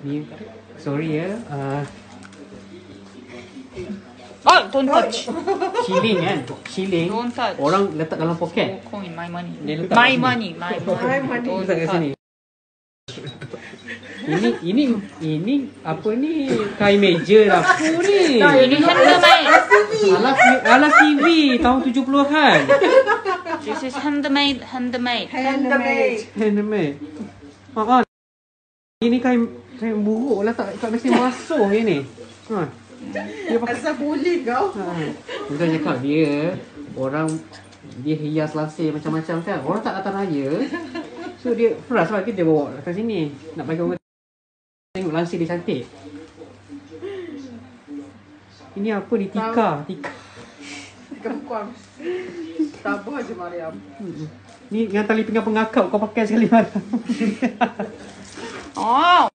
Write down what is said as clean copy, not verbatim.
Ni sorry ya. Oh, don't touch. Shilling kan. Shilling. Don't touch. Orang letak dalam poket. Coin, my money. Dia letak My kat sini. money, my money. Don't Letak kat touch. sini. Ini apa ni? Kain meja dapur ni. Ini handmade. Ala TV tahun 70-an. This is handmade. Handmade. Ini kain buruk letak kat mesin basuh ni. Dia pakai Asal boleh kau. Bukan cakap dia hias lasir macam-macam kan. Orang tak datang raya. So dia frust lah kita bawa kat sini. Nak bagi orang tengok langsir dia cantik. Ini apa ni? Tika. Kemkuang. Tabah je Mariam. Ni yang tali pinggang pengakap kau pakai sekali malam. Oh.